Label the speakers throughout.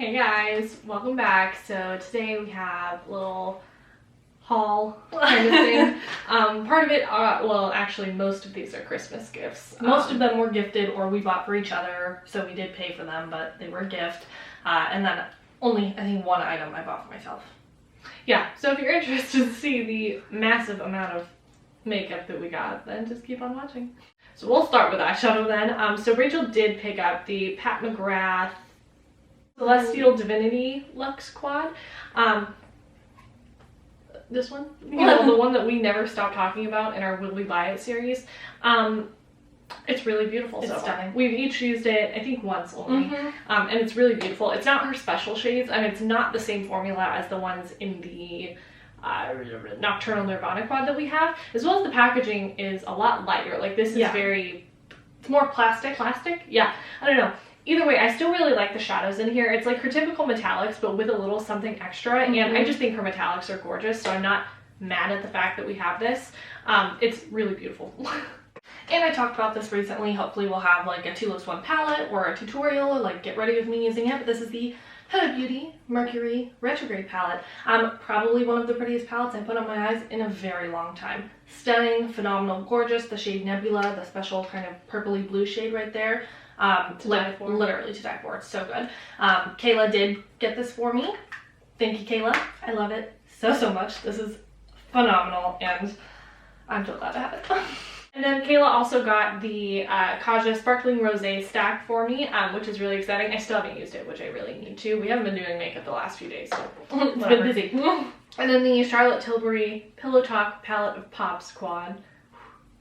Speaker 1: Hey guys, welcome back. So today we have a little haul kind of thing. Part of it, well actually most of these are Christmas gifts.
Speaker 2: Most of them were gifted or we bought for each other, so we did pay for them, but they were a gift. And then only, I think, one item I bought for myself.
Speaker 1: Yeah, so if you're interested to see the massive amount of makeup that we got, then just keep on watching. So we'll start with eyeshadow then. So Rachel did pick up the Pat McGrath Celestial Divinity Luxe Quad. This one, you know, the one that we never stop talking about in our Will We Buy It series. It's really beautiful.
Speaker 2: It's stunning.
Speaker 1: We've each used it, I think, once only, and it's really beautiful. It's not her special shades, and it's not the same formula as the ones in the Nocturnal Nirvana quad that we have, as well as the packaging is a lot lighter. Like this is very,
Speaker 2: it's more plastic.
Speaker 1: Yeah, I don't know. Either way, I still really like the shadows in here. It's like her typical metallics, but with a little something extra. And I just think her metallics are gorgeous, so I'm not mad at the fact that we have this. It's really beautiful.
Speaker 2: And I talked about this recently. Hopefully we'll have like a 2 looks 1 palette or a tutorial, or like get ready with me using it. But this is the Huda Beauty Mercury Retrograde palette. Probably one of the prettiest palettes I put on my eyes in a very long time. Stunning, phenomenal, gorgeous. The shade Nebula, the special kind of purpley blue shade right there. Literally to die for. It's so good. Kayla did get this for me. Thank you, Kayla. I love it so much. This is phenomenal and I'm so glad to have it.
Speaker 1: And then Kayla also got the Kaja Sparkling Rosé stack for me, which is really exciting. I still haven't used it, which I really need to. We haven't been doing makeup the last few days, so
Speaker 2: it's been busy.
Speaker 1: And then the Charlotte Tilbury Pillow Talk Palette of Pops quad.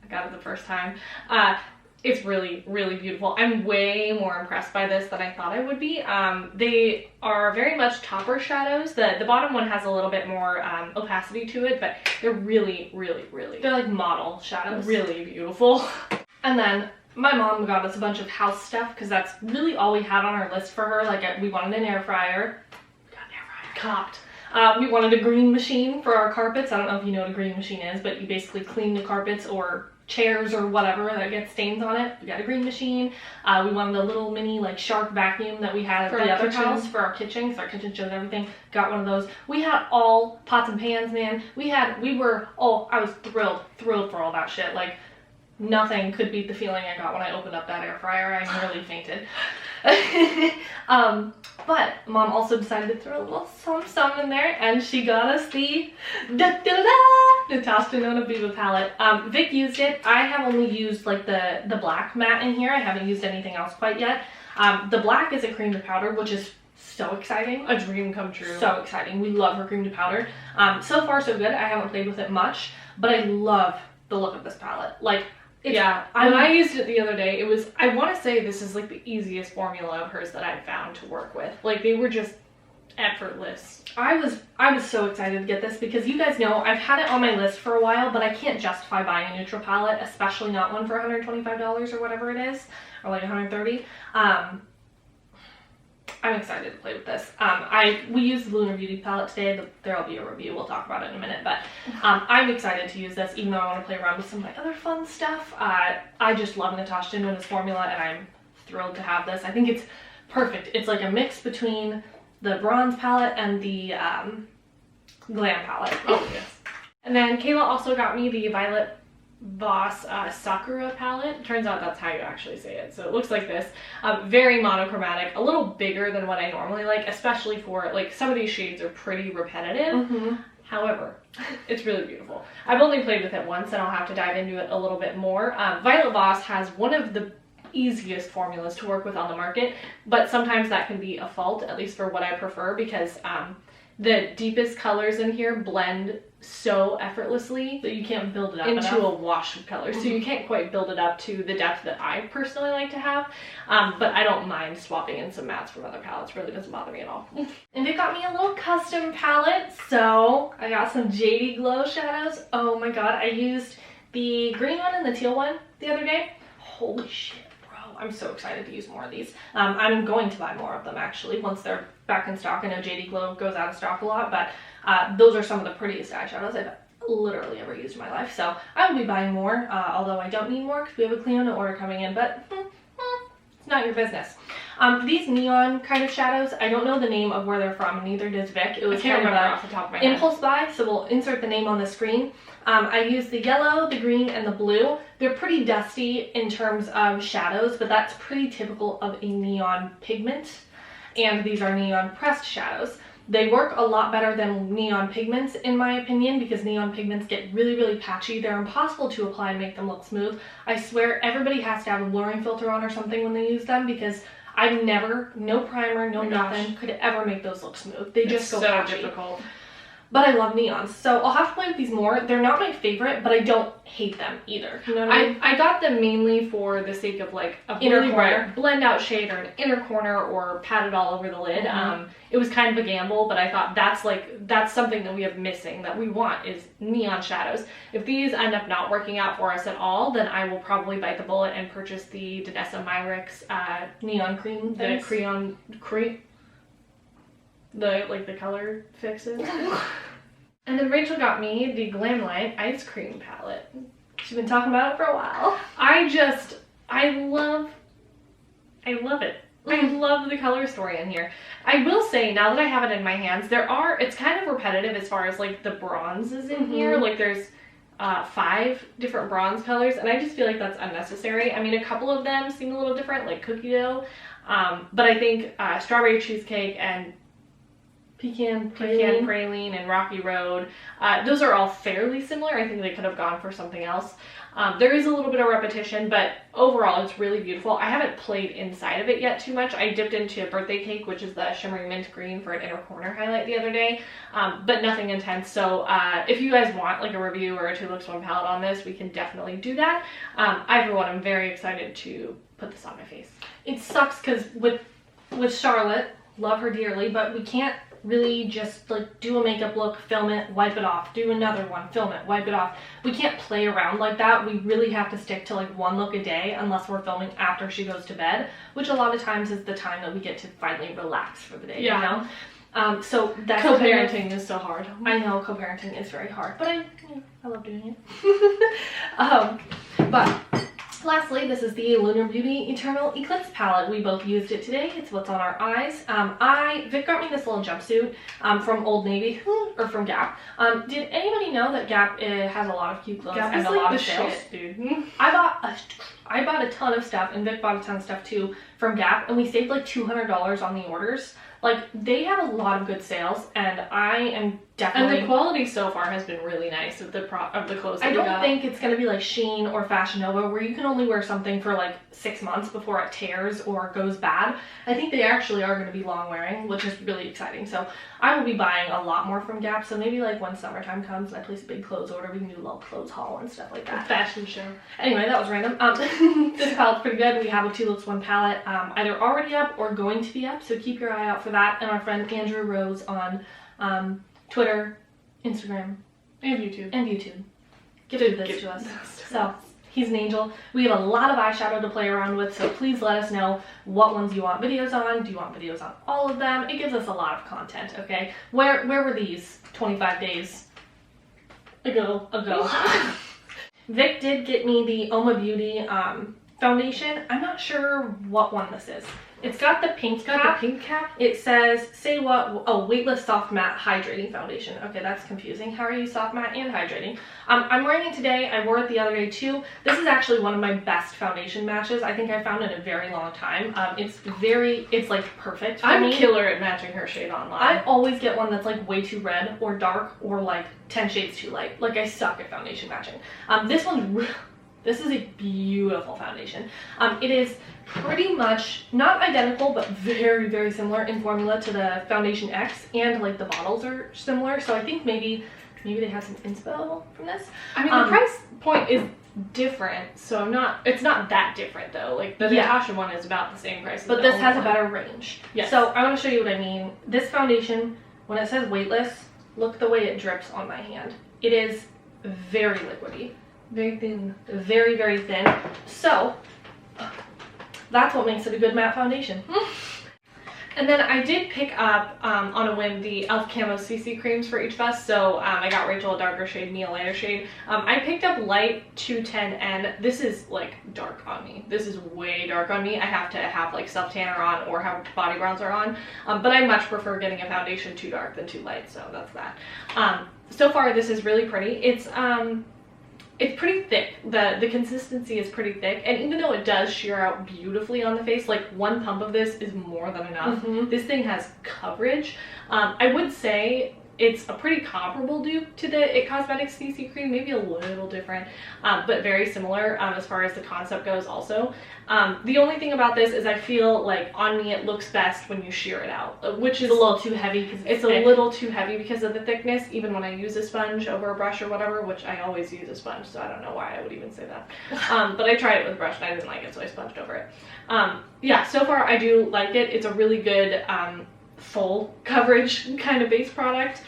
Speaker 1: I got it the first time. It's really, really beautiful. I'm way more impressed by this than I thought I would be. They are very much topper shadows. The bottom one has a little bit more opacity to it, but they're really, really, really...
Speaker 2: They're like model shadows.
Speaker 1: Really beautiful.
Speaker 2: And then my mom got us a bunch of house stuff because that's really all we had on our list for her. Like we wanted an air fryer. We got an air fryer. Copped. We wanted a green machine for our carpets. I don't know if you know what a green machine is, but you basically clean the carpets or chairs or whatever that gets stains on it. We got a green machine. We wanted a little mini like shark vacuum that we had at the other house for our kitchen, because our kitchen shows everything. Got one of those. We had all pots and pans, man. I was thrilled for all that shit. Like nothing could beat the feeling I got when I opened up that air fryer. I nearly fainted. But mom also decided to throw a little some in there, and she got us the Natasha Denona Viva palette. Vic used it. I have only used like the black matte in here. I haven't used anything else quite yet. The black is a cream to powder, which is so exciting.
Speaker 1: A dream come true.
Speaker 2: So exciting. We love her cream to powder. So far so good. I haven't played with it much, but I love the look of this palette. Like,
Speaker 1: when I used it the other day, it was, I want to say this is like the easiest formula of hers that I've found to work with. Like they were just effortless.
Speaker 2: I was so excited to get this because you guys know I've had it on my list for a while, but I can't justify buying a neutral palette, especially not one for $125 or whatever it is, or like $130. I'm excited to play with this. We used the Lunar Beauty palette today. There'll be a review. We'll talk about it in a minute. But I'm excited to use this, even though I want to play around with some of my other fun stuff. I just love Natasha Denona's formula, and I'm thrilled to have this. I think it's perfect. It's like a mix between the bronze palette and the glam palette.
Speaker 1: Oh, yes. And then Kayla also got me the Violet Voss Sakura palette. Turns out that's how you actually say it. So it looks like this. Very monochromatic, a little bigger than what I normally like, especially for like some of these shades are pretty repetitive. However, it's really beautiful. I've only played with it once and I'll have to dive into it a little bit more. Violet Voss has one of the easiest formulas to work with on the market, but sometimes that can be a fault, at least for what I prefer, because the deepest colors in here blend so effortlessly
Speaker 2: that you can't build it up
Speaker 1: into a wash of colors. So you can't quite build it up to the depth that I personally like to have. But I don't mind swapping in some mattes from other palettes. Really doesn't bother me at all.
Speaker 2: And they got me a little custom palette. So I got some JD Glow shadows. Oh my god, I used the green one and the teal one the other day. Holy shit. I'm so excited to use more of these. I'm going to buy more of them actually once they're back in stock. I know JD Glow goes out of stock a lot, but those are some of the prettiest eyeshadows I've literally ever used in my life. So I will be buying more, although I don't need more because we have a Cleona order coming in, but it's not your business. These neon kind of shadows, I don't know the name of where they're from, neither does Vic. It was kind of
Speaker 1: off the top of my head.
Speaker 2: Impulse buy, so we'll insert the name on the screen. I use the yellow, the green, and the blue. They're pretty dusty in terms of shadows, but that's pretty typical of a neon pigment. And these are neon pressed shadows. They work a lot better than neon pigments in my opinion, because neon pigments get really, really patchy. They're impossible to apply and make them look smooth. I swear everybody has to have a blurring filter on or something when they use them, because I've never, no primer, no nothing, could ever make those look smooth. They just go patchy.
Speaker 1: So difficult.
Speaker 2: But I love neons, so I'll have to play with these more. They're not my favorite, but I don't hate them either. You know what I mean?
Speaker 1: I got them mainly for the sake of like a
Speaker 2: Inner
Speaker 1: really
Speaker 2: corner.
Speaker 1: bright blend out shade or an inner corner or pat it all over the lid. It was kind of a gamble, but I thought that's something that we have missing that we want is neon shadows. If these end up not working out for us at all, then I will probably bite the bullet and purchase the Danessa Myricks
Speaker 2: neon cream.
Speaker 1: The cream. The color fixes. And then Rachel got me the Glamlight Ice Cream Palette.
Speaker 2: She's been talking about it for a while.
Speaker 1: I love it. I love the color story in here. I will say, now that I have it in my hands, it's kind of repetitive as far as like the bronzes in here. Like there's 5 different bronze colors, and I just feel like that's unnecessary. I mean, a couple of them seem a little different, like cookie dough, but I think strawberry cheesecake and pecan praline and rocky road, those are all fairly similar. I think they could have gone for something else. There is a little bit of repetition, but overall it's really beautiful. I haven't played inside of it yet too much. I dipped into a birthday cake, which is the shimmery mint green for an inner corner highlight the other day, but nothing intense. So if you guys want like a review or a 2 looks 1 palette on this, we can definitely do that. I for one am very excited to put this on my face.
Speaker 2: It sucks because with Charlotte, love her dearly, but we can't really just like do a makeup look, film it, wipe it off, do another one, film it, wipe it off. We can't play around like that. We really have to stick to like 1 look a day unless we're filming after she goes to bed, which a lot of times is the time that we get to finally relax for the day, you know? So that's
Speaker 1: co-parenting is so hard.
Speaker 2: I know co-parenting is very hard, but I love doing it. But lastly, this is the Lunar Beauty Eternal Eclipse palette. We both used it today. It's what's on our eyes. Vic got me this little jumpsuit from Old Navy, or from Gap. Did anybody know that Gap has a lot of cute clothes and a lot of sales?
Speaker 1: Shit, dude.
Speaker 2: I bought a ton of stuff, and Vic bought a ton of stuff too from Gap, and we saved like $200 on the orders. Like, they have a lot of good sales, and I am definitely...
Speaker 1: And the quality so far has been really nice of the clothes that
Speaker 2: I don't think it's going to be like Shein or Fashion Nova, where you can only wear something for like 6 months before it tears or goes bad. I think they actually are going to be long wearing, which is really exciting. So I will be buying a lot more from Gap. So maybe like when summertime comes and I place a big clothes order, we can do a little clothes haul and stuff like that.
Speaker 1: Fashion show.
Speaker 2: Anyway, that was random. This palette's pretty good. We have a 2 looks 1 palette, either already up or going to be up. So keep your eye out for that. And our friend Andrew Rose on Twitter, Instagram,
Speaker 1: And YouTube.
Speaker 2: Gifted this to us. So he's an angel. We have a lot of eyeshadow to play around with, so please let us know what ones you want videos on. Do you want videos on all of them? It gives us a lot of content, okay? Where were these 25 days ago? Vic did get me the Oma Beauty foundation. I'm not sure what one this is. It's got the pink cap. It says, say what? Oh, weightless soft matte hydrating foundation. Okay, that's confusing. How are you soft matte and hydrating? I'm wearing it today. I wore it the other day too. This is actually one of my best foundation matches I think I found in a very long time. It's like perfect for me.
Speaker 1: I'm killer at matching her shade online.
Speaker 2: I always get one that's like way too red or dark or like 10 shades too light. Like, I suck at foundation matching. This is a beautiful foundation. It is pretty much not identical, but very, very similar in formula to the Foundation X, and like the bottles are similar. So I think maybe they have some inspo from this.
Speaker 1: I mean, the price point is different, so it's not that different though. Like the Natasha one is about the same price,
Speaker 2: but this has a better range.
Speaker 1: Yes.
Speaker 2: So I want to show you what I mean. This foundation, when it says weightless, look the way it drips on my hand. It is very liquidy. Very thin. Very, very thin. So, that's what makes it a good matte foundation.
Speaker 1: And then I did pick up, on a whim, the e.l.f. Camo CC creams for each of us. So I got Rachel a darker shade, me a lighter shade. I picked up Light 210N. This is like dark on me. This is way dark on me. I have to have like self-tanner on or have body bronzer on. But I much prefer getting a foundation too dark than too light, so that's that. So far this is really pretty. It's pretty thick. The consistency is pretty thick, and even though it does sheer out beautifully on the face, like one pump of this is more than enough. This thing has coverage. I would say it's a pretty comparable dupe to the IT Cosmetics CC cream, maybe a little different, but very similar as far as the concept goes also. The only thing about this is I feel like on me it looks best when you sheer it out, which is
Speaker 2: a little too heavy because
Speaker 1: it's a little too heavy because of the thickness, even when I use a sponge over a brush or whatever, which I always use a sponge, so I don't know why I would even say that. But I tried it with a brush and I didn't like it, so I sponged over it. Yeah, so far I do like it. It's a really good full coverage kind of base product,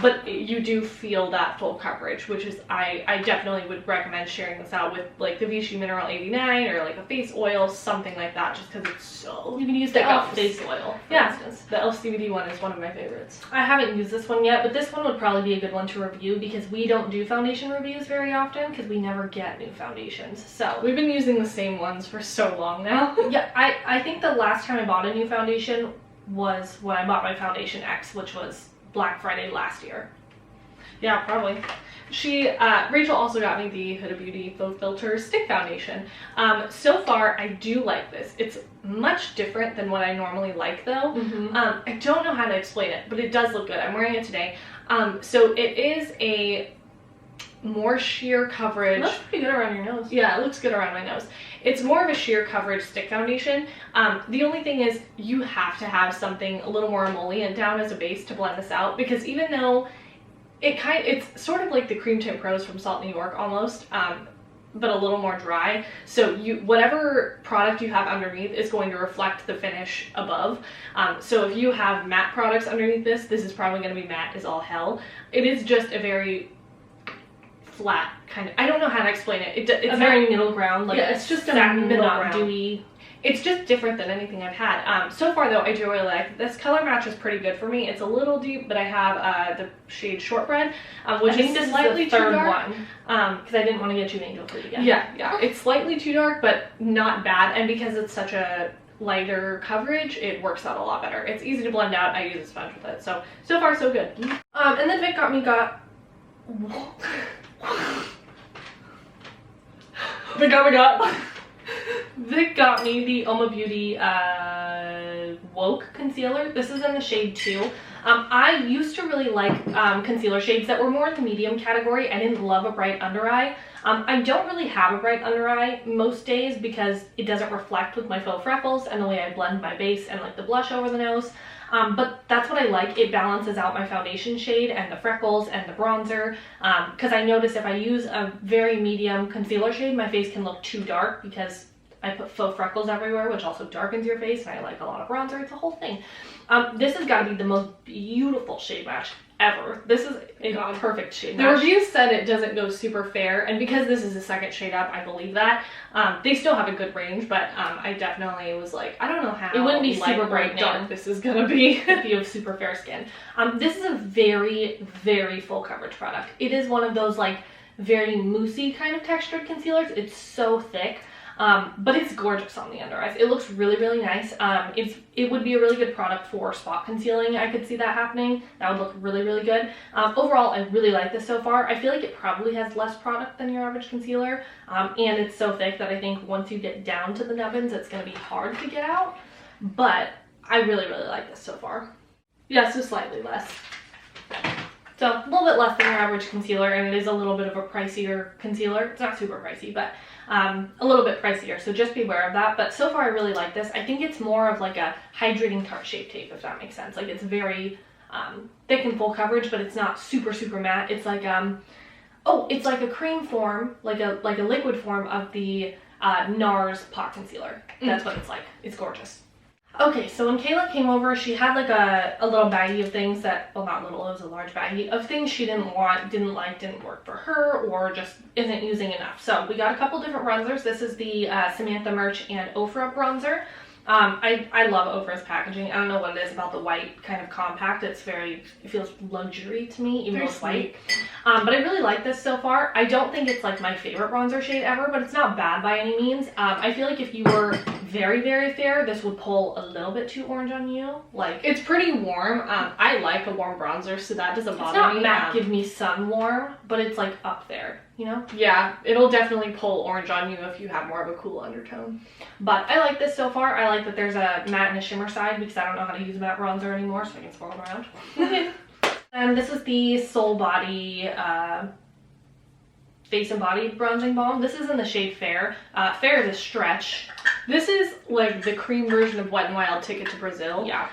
Speaker 1: but you do feel that full coverage, which is I definitely would recommend sharing this out with like the Vichy Mineral 89 or like a face oil, something like that, just because it's so
Speaker 2: you can use the e.l.f. face oil, for instance.
Speaker 1: The e.l.f. CBD one is one of my favorites.
Speaker 2: I haven't used this one yet, but this one would probably be a good one to review because we don't do foundation reviews very often because we never get new foundations. So
Speaker 1: we've been using the same ones for so long now.
Speaker 2: Yeah, I think the last time I bought a new foundation was when I bought my Foundation X, which was Black Friday last year.
Speaker 1: Yeah, probably. Rachel also got me the Huda Beauty Faux Filter Stick Foundation. So far, I do like this. It's much different than what I normally like, though. I don't know how to explain it, but it does look good. I'm wearing it today. So it is a more sheer coverage.
Speaker 2: It looks pretty good around your nose.
Speaker 1: Yeah, it looks good around my nose. It's more of a sheer coverage stick foundation. The only thing is you have to have something a little more emollient down as a base to blend this out, because even though it's sort of like the Cream Tint Pros from Salt New York almost, but a little more dry. So whatever product you have underneath is going to reflect the finish above. So if you have matte products underneath this is probably going to be matte as all hell. It is just a very flat kind of, I don't know how to explain it. It's
Speaker 2: a very middle ground, like
Speaker 1: yeah, it's just a middle ground. Dewy. It's just different than anything I've had. So far though, I do really like this. Color match is pretty good for me. It's a little deep, but I have the shade Shortbread, which is slightly too dark.
Speaker 2: Because I didn't want to get you Angel Food again.
Speaker 1: Yeah, it's slightly too dark, but not bad. And because it's such a lighter coverage, it works out a lot better. It's easy to blend out. I use a sponge with it, so far so good.
Speaker 2: And then Vic got me Vic got me the Oma Beauty Woke Concealer. This is in the shade 2. I used to really like concealer shades that were more in the medium category. I didn't love a bright under eye. I don't really have a bright under eye most days because it doesn't reflect with my faux freckles and the way I blend my base and like the blush over the nose. But that's what I like. It balances out my foundation shade and the freckles and the bronzer, because I notice if I use a very medium concealer shade, my face can look too dark because I put faux freckles everywhere, which also darkens your face, and I like a lot of bronzer. It's a whole thing. This has got to be the most beautiful shade match ever. This is a perfect shade match.
Speaker 1: The reviews said it doesn't go super fair, and because this is the second shade up, I believe that. They still have a good range, but I definitely was like, I don't know how
Speaker 2: it wouldn't be super bright
Speaker 1: dark this is gonna be
Speaker 2: if you have super fair skin. This is a very, very full coverage product. It is one of those like very moussey kind of textured concealers. It's so thick. But it's gorgeous on the under eyes. It looks really, really nice. It would be a really good product for spot concealing. I could see that happening. That would look really, really good. Overall, I really like this so far. I feel like it probably has less product than your average concealer. And it's so thick that I think once you get down to the nubbins, it's going to be hard to get out. But I really, really like this so far.
Speaker 1: Yeah, so slightly less.
Speaker 2: So a little bit less than your average concealer, and it is a little bit of a pricier concealer. It's not super pricey, but a little bit pricier, so just be aware of that. But so far I really like this. I think it's more of like a hydrating Tarte Shape Tape, if that makes sense. Like it's very thick and full coverage, but it's not super, super matte. It's like it's like a cream form, like a liquid form of the NARS pot concealer. That's what it's like. It's gorgeous. Okay, so when Kayla came over, she had like a little baggie of things that, well, not little, it was a large baggie of things she didn't want, didn't like, didn't work for her, or just isn't using enough. So we got a couple different bronzers. This is the Samantha Murch and Ofra bronzer. I love Ofra's packaging. I don't know what it is about the white kind of compact. It feels luxury to me, even though it's white. But I really like this so far. I don't think it's like my favorite bronzer shade ever, but it's not bad by any means. I feel like if you were very, very fair, this would pull a little bit too orange on you. Like,
Speaker 1: it's pretty warm. I like a warm bronzer, so that doesn't bother me.
Speaker 2: It's not matte give me sun warm, but it's like up there, you know?
Speaker 1: Yeah, it'll definitely pull orange on you if you have more of a cool undertone.
Speaker 2: But I like this so far. I like that there's a matte and a shimmer side because I don't know how to use matte bronzer anymore, so I can swirl them around. And this is the Soul Body Face and Body Bronzing Balm. This is in the shade Fair. Fair is a stretch.
Speaker 1: This is like the cream version of Wet n Wild Ticket to Brazil.
Speaker 2: Yeah.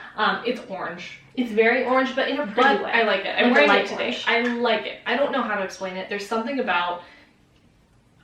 Speaker 1: It's orange.
Speaker 2: It's very orange, but in a pretty way.
Speaker 1: I like it. I'm wearing it today. I like it. I don't know how to explain it. There's something about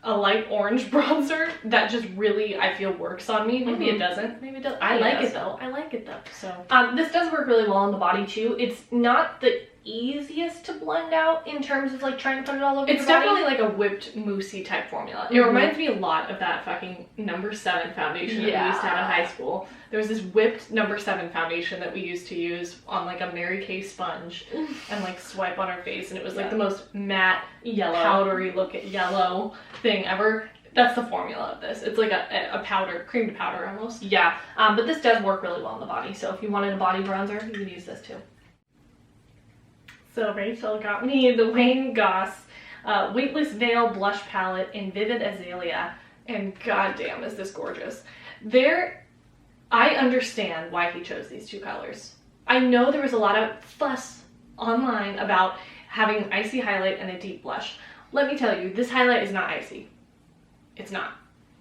Speaker 1: a light orange bronzer that just really, I feel, works on me. Maybe it doesn't. Maybe it does. I like it though. I like it though. So
Speaker 2: this does work really well on the body too. It's not the easiest to blend out in terms of like trying to put it all over your body.
Speaker 1: It's definitely like a whipped moussey type formula. It reminds me a lot of that fucking number 7 foundation that we used to have in high school. There was this whipped number 7 foundation that we used to use on like a Mary Kay sponge and like swipe on our face, and it was like the most matte
Speaker 2: yellow,
Speaker 1: powdery look at yellow thing ever. That's the formula of this. It's like a powder, cream to powder almost.
Speaker 2: Yeah, but this does work really well on the body. So if you wanted a body bronzer, you could use this too.
Speaker 1: So Rachel got me the Wayne Goss Weightless Veil Blush Palette in Vivid Azalea, and goddamn is this gorgeous. I understand why he chose these two colors. I know there was a lot of fuss online about having icy highlight and a deep blush. Let me tell you, this highlight is not icy. It's not.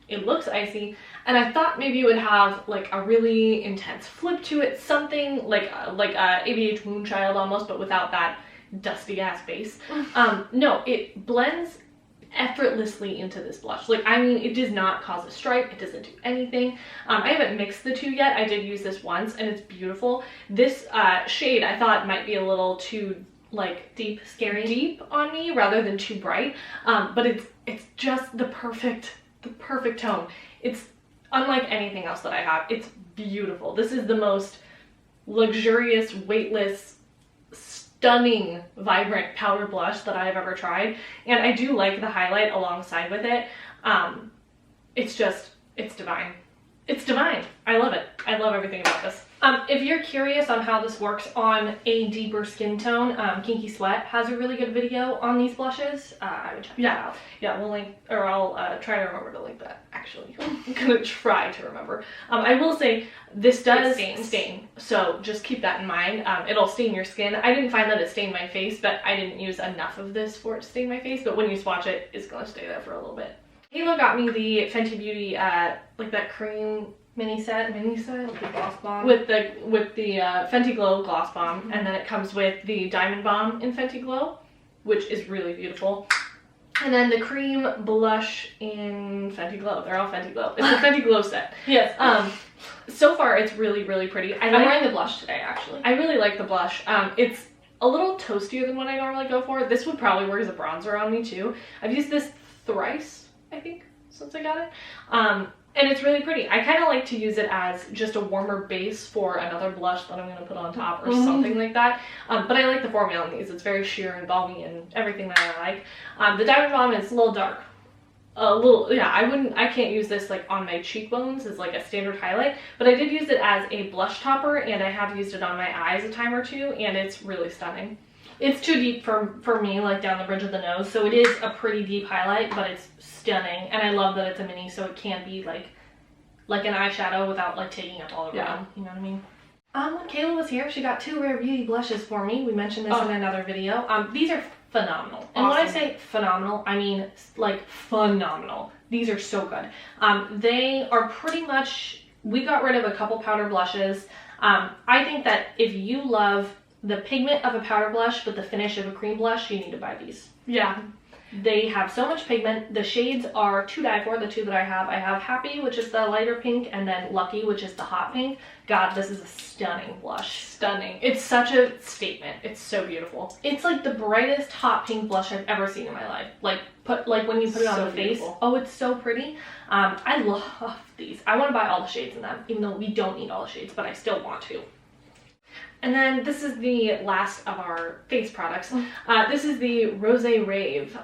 Speaker 1: It looks icy, and I thought maybe it would have like a really intense flip to it, something like a ABH Moonchild almost, but without that dusty ass base. No, it blends effortlessly into this blush. Like, I mean, it does not cause a stripe. It doesn't do anything. I haven't mixed the two yet. I did use this once, and it's beautiful. This shade I thought might be a little too like deep on me rather than too bright, but it's just the perfect tone. It's unlike anything else that I have. It's beautiful. This is the most luxurious, weightless, stunning, vibrant powder blush that I've ever tried. And I do like the highlight alongside with it. It's divine. It's divine. I love it. I love everything about this.
Speaker 2: If you're curious on how this works on a deeper skin tone, Kinky Sweat has a really good video on these blushes. I would check that out.
Speaker 1: Yeah, we'll link, or I'll try to remember to link that, actually. I'm gonna try to remember. I will say, this does stain, so just keep that in mind. It'll stain your skin. I didn't find that it stained my face, but I didn't use enough of this for it to stain my face, but when you swatch it, it's gonna stay there for a little bit. Kayla got me the Fenty Beauty, like that cream mini set with the gloss bomb, with the Fenty Glow gloss bomb, and then it comes with the Diamond Bomb in Fenty Glow, which is really beautiful, and then the cream blush in Fenty Glow. They're all Fenty Glow. It's a Fenty Glow set.
Speaker 2: Yes.
Speaker 1: So far it's really, really pretty.
Speaker 2: I'm wearing the blush today, actually.
Speaker 1: I really like the blush. It's a little toastier than what I normally go for. This would probably work as a bronzer on me too. I've used this thrice, I think, since I got it. And it's really pretty. I kind of like to use it as just a warmer base for another blush that I'm going to put on top or something like that. But I like the formula on these. It's very sheer and balmy and everything that I like. The Diamond Bomb is
Speaker 2: a little dark.
Speaker 1: I can't use this like on my cheekbones as like a standard highlight, but I did use it as a blush topper, and I have used it on my eyes a time or two, and it's really stunning.
Speaker 2: It's too deep for me, like down the bridge of the nose, so it is a pretty deep highlight, but it's stunning, and I love that it's a mini, so it can be like an eyeshadow without like taking up all the room. You know what I mean? When Kayla was here, she got 2 Rare Beauty blushes for me. We mentioned this in another video. These are phenomenal. And when I say phenomenal, I mean like phenomenal. These are so good. They are pretty much, we got rid of a couple powder blushes. I think that if you love the pigment of a powder blush but the finish of a cream blush, you need to buy these.
Speaker 1: Yeah.
Speaker 2: They have so much pigment. The shades are to die for, the two that I have. I have Happy, which is the lighter pink, and then Lucky, which is the hot pink. God, this is a stunning blush.
Speaker 1: Stunning. It's such a statement. It's so beautiful.
Speaker 2: It's like the brightest hot pink blush I've ever seen in my life. Like when you put it on the face.
Speaker 1: Beautiful.
Speaker 2: Oh, it's so pretty. I love these. I want to buy all the shades in them, even though we don't need all the shades, but I still want to.
Speaker 1: And then this is the last of our face products. This is the Rose Rave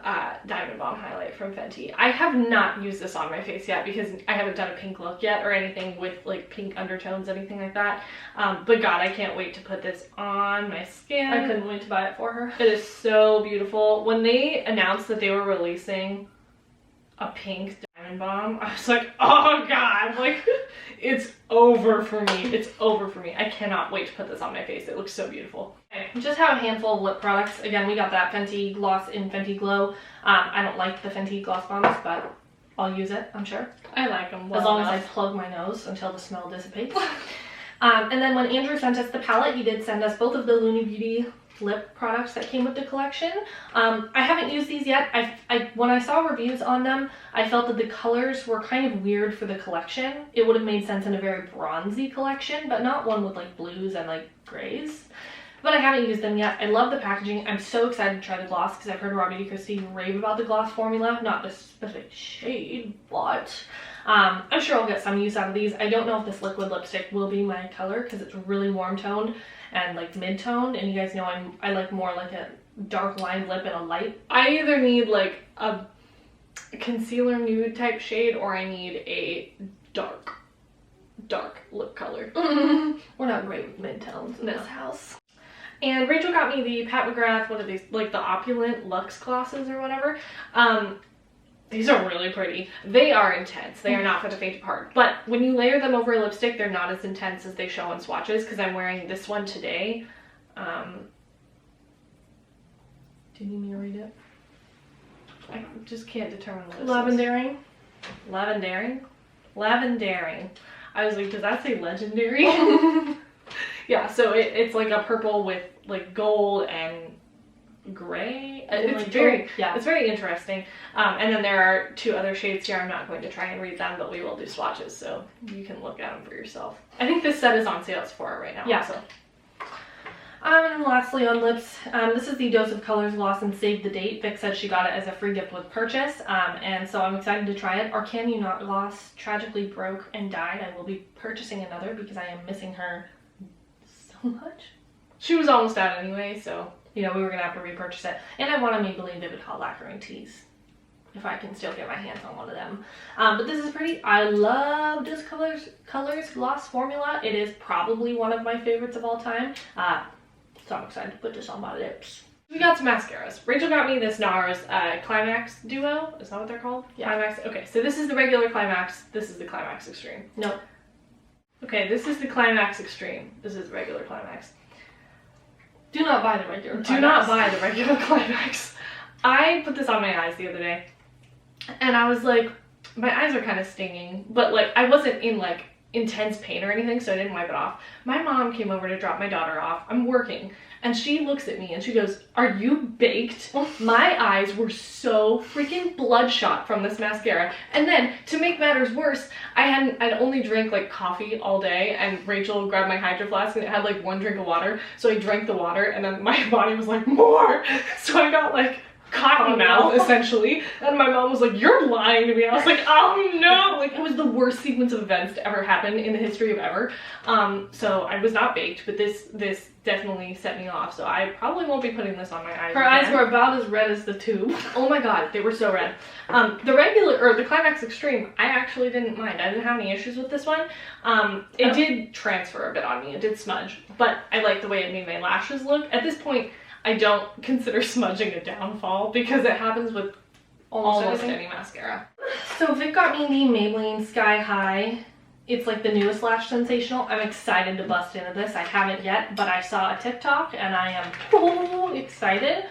Speaker 1: Diamond Bomb Highlight from Fenty. I have not used this on my face yet because I haven't done a pink look yet or anything with like pink undertones, anything like that. But God, I can't wait to put this on my skin.
Speaker 2: I couldn't wait to buy it for her.
Speaker 1: It is so beautiful. When they announced that they were releasing a pink diamond bomb, I was like, oh God, like it's over for me. It's over for me. I cannot wait to put this on my face. It looks so beautiful.
Speaker 2: Okay, just have a handful of lip products. Again, we got that Fenty gloss in Fenty Glow. I don't like the Fenty gloss bombs, but I'll use it, I'm sure.
Speaker 1: I like them
Speaker 2: as long as I plug my nose until the smell dissipates. And then when Andrew sent us the palette, he did send us both of the Looney Beauty lip products that came with the collection. I haven't used these yet. When I saw reviews on them, I felt that the colors were kind of weird for the collection. It would have made sense in a very bronzy collection, but not one with like blues and like grays. But I haven't used them yet. I love the packaging. I'm so excited to try the gloss because I've heard Robbie Christie rave about the gloss formula. Not this specific shade, but I'm sure I'll get some use out of these. I don't know if this liquid lipstick will be my color because it's really warm toned and like mid-toned, and you guys know I like more like a dark lined lip and a light.
Speaker 1: I either need like a concealer nude type shade or I need a dark lip color.
Speaker 2: We're not great with mid-tones in this house.
Speaker 1: And Rachel got me the Pat McGrath, what are these, like the Opulent Luxe glosses or whatever. These are really pretty. They are intense. They are not for the faint of heart. But when you layer them over a lipstick, they're not as intense as they show in swatches, because I'm wearing this one today. Do you need me to read it? I just can't determine what it
Speaker 2: Lavendering.
Speaker 1: Lavendering? Lavendering. I was like, does that say legendary? Yeah, so it's like a purple with like gold and gray. It's
Speaker 2: like
Speaker 1: very,
Speaker 2: yeah,
Speaker 1: it's very interesting. And then there are two other shades here. I'm not going to try and read them, but we will do swatches, so you can look at them for yourself. I think this set is on sale at Sephora right now.
Speaker 2: Yeah.
Speaker 1: Also.
Speaker 2: And lastly on lips, this is the Dose of Colors Gloss and Save the Date. Vic said she got it as a free gift with purchase, and so I'm excited to try it. Our Can You Not gloss tragically broke and died. I will be purchasing another because I am missing her so much.
Speaker 1: She was almost out anyway, so
Speaker 2: you know, we were gonna have to repurchase it. And I want a Maybelline Vivid Hot Lacquer in Tease, if I can still get my hands on one of them. But this is pretty. I love this colors gloss formula. It is probably one of my favorites of all time. So I'm excited to put this on my lips.
Speaker 1: We got some mascaras. Rachel got me this NARS Climax Duo. Is that what they're called?
Speaker 2: Yeah.
Speaker 1: Climax. Okay, so this is the regular Climax. This is the Climax Extreme.
Speaker 2: No.
Speaker 1: Okay, this is the Climax Extreme. This is the regular Climax.
Speaker 2: Do not buy the regular Climax.
Speaker 1: Do not buy the regular Climax. I put this on my eyes the other day, and I was like, my eyes are kind of stinging, but like I wasn't in like intense pain or anything, so I didn't wipe it off. My mom came over to drop my daughter off. I'm working, and she looks at me and she goes, "Are you baked?" My eyes were so freaking bloodshot from this mascara. And then to make matters worse, I'd only drank like coffee all day, and Rachel grabbed my Hydro Flask and it had like one drink of water, so I drank the water and then my body was like, more. So I got like cotton mouth essentially, and my mom was like, "You're lying to me." I was like, oh no, like it was the worst sequence of events to ever happen in the history of ever. So I was not baked, but this definitely set me off, so I probably won't be putting this on my eyes.
Speaker 2: Her eyes were about as red as the tube.
Speaker 1: Oh my god, they were so red. The regular, or the Climax Extreme, I actually didn't mind. I didn't have any issues with this one. It did transfer a bit on me, it did smudge, but I like the way it made my lashes look. At this point, I don't consider smudging a downfall because it happens with almost any mascara.
Speaker 2: So Vic got me the Maybelline Sky High. It's like the newest lash sensational. I'm excited to bust into this. I haven't yet, but I saw a TikTok and I am so excited.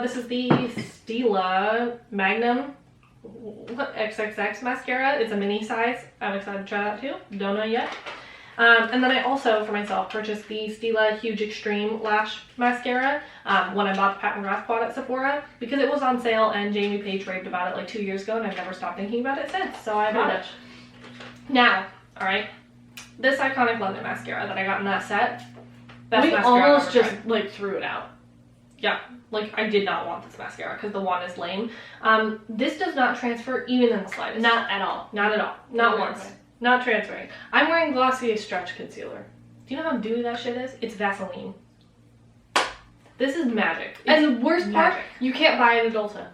Speaker 2: This is the Stila Magnum XXX mascara. It's a mini size. I'm excited to try that too. Don't know yet. And then I also, for myself, purchased the Stila Huge Extreme Lash Mascara when I bought the Pat McGrath quad at Sephora because it was on sale and Jamie Page raved about it like 2 years ago and I've never stopped thinking about it since, so I bought it. Now, alright, this Iconic London mascara that I got in that set, best
Speaker 1: We
Speaker 2: mascara I've
Speaker 1: almost
Speaker 2: ever
Speaker 1: just
Speaker 2: tried.
Speaker 1: like threw it out.
Speaker 2: Yeah, like I did not want this mascara because the wand is lame. This does not transfer even in the slightest.
Speaker 1: Not at all.
Speaker 2: Not at all. Not
Speaker 1: Okay.
Speaker 2: once.
Speaker 1: Not transferring. I'm wearing Glossier Stretch Concealer.
Speaker 2: Do you know how dewy that shit is? It's Vaseline. This is magic.
Speaker 1: And the worst part,
Speaker 2: magic.
Speaker 1: you can't buy it at Ulta.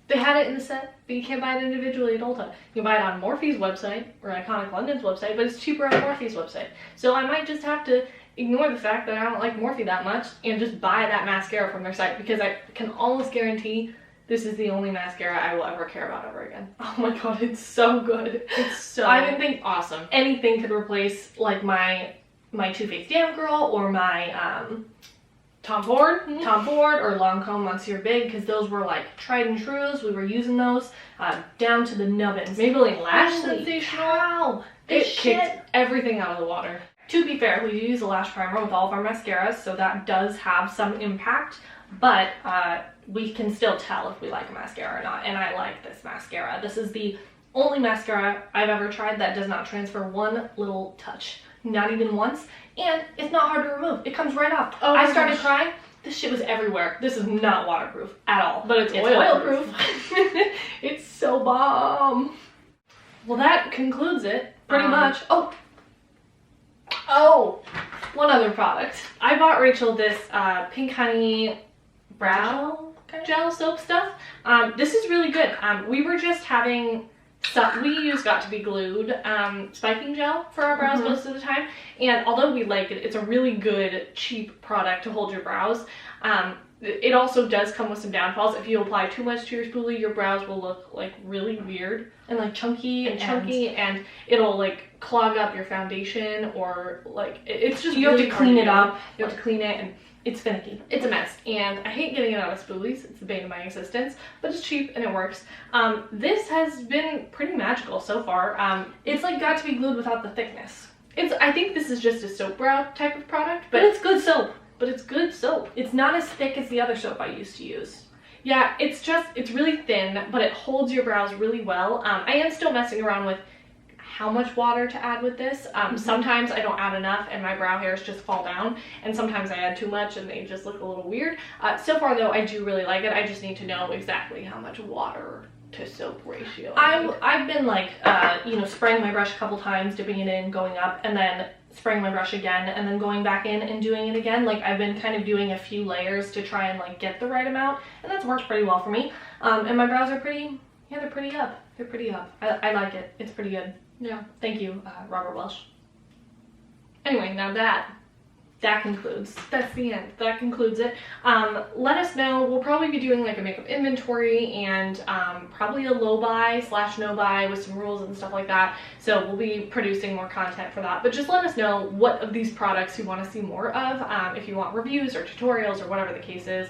Speaker 1: They had it in the set, but you can't buy it individually at Ulta. You can buy it on Morphe's website or Iconic London's website, but it's cheaper on Morphe's website. So I might just have to ignore the fact that I don't like Morphe that much and just buy that mascara from their site because I can almost guarantee this is the only mascara I will ever care about ever again.
Speaker 2: Oh my god, it's so good.
Speaker 1: It's so
Speaker 2: I didn't think
Speaker 1: awesome.
Speaker 2: anything could replace like my Too Faced Damn Girl or my
Speaker 1: Tom Ford?
Speaker 2: Tom Ford or Lancome Monsieur Big because those were like tried and trues. We were using those down to the nubbins.
Speaker 1: Maybelline Lash
Speaker 2: Holy
Speaker 1: Sensational.
Speaker 2: cow!
Speaker 1: It
Speaker 2: This shit.
Speaker 1: kicked everything out of the water.
Speaker 2: To be fair, we use a lash primer with all of our mascaras, so that does have some impact, but we can still tell if we like a mascara or not, and I like this mascara. This is the only mascara I've ever tried that does not transfer one little touch. Not even once, and it's not hard to remove. It comes right off.
Speaker 1: Oh
Speaker 2: I
Speaker 1: my
Speaker 2: started
Speaker 1: gosh.
Speaker 2: crying. This shit was everywhere. This is not waterproof at all.
Speaker 1: But it's
Speaker 2: oilproof. It's so bomb.
Speaker 1: Well, that concludes it.
Speaker 2: Pretty much. Oh, one other product.
Speaker 1: I bought Rachel this Pink Honey brow gel soap stuff. This is really good. We were just having stuff we use got to be glued spiking gel for our brows most of the time, and although we like it, it's a really good cheap product to hold your brows. It also does come with some downfalls. If you apply too much to your spoolie, your brows will look like really weird
Speaker 2: And like chunky
Speaker 1: and it'll like clog up your foundation, or like it's just
Speaker 2: you have
Speaker 1: really
Speaker 2: to
Speaker 1: hard
Speaker 2: clean
Speaker 1: do.
Speaker 2: it up.
Speaker 1: You have to clean it, and
Speaker 2: It's finicky.
Speaker 1: it's a mess, and I hate getting it out of spoolies. It's the bane of my existence, but it's cheap and it works. This has been pretty magical so far.
Speaker 2: It's like got to be glued without the thickness.
Speaker 1: I think this is just a soap brow type of product,
Speaker 2: But it's good soap.
Speaker 1: but it's good soap.
Speaker 2: It's not as thick as the other soap I used to use.
Speaker 1: Yeah, it's really thin, but it holds your brows really well. I am still messing around with how much water to add with this. Sometimes I don't add enough and my brow hairs just fall down, and sometimes I add too much and they just look a little weird. So far though, I do really like it. I just need to know exactly how much water to soap ratio I need.
Speaker 2: I've been like, spraying my brush a couple times, dipping it in, going up, and then spraying my brush again, and then going back in and doing it again. Like I've been kind of doing a few layers to try and like get the right amount, and that's worked pretty well for me. And my brows are pretty, yeah, they're pretty up. They're pretty up. I like it. It's pretty good.
Speaker 1: Yeah.
Speaker 2: Thank you, Robert Welsh.
Speaker 1: Anyway, now that
Speaker 2: concludes.
Speaker 1: that's the end. That concludes it. Let us know. We'll probably be doing like a makeup inventory and probably a low buy / no buy with some rules and stuff like that. So we'll be producing more content for that. But just let us know what of these products you want to see more of. If you want reviews or tutorials or whatever the case is,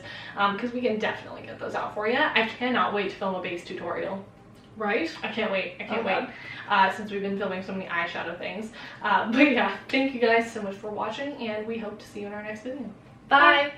Speaker 1: because we can definitely get those out for you. I cannot wait to film a base tutorial.
Speaker 2: Right?
Speaker 1: I can't wait. I can't
Speaker 2: Okay.
Speaker 1: wait. Since we've been filming so many eyeshadow things. But yeah, thank you guys so much for watching, and we hope to see you in our next video.
Speaker 2: Bye.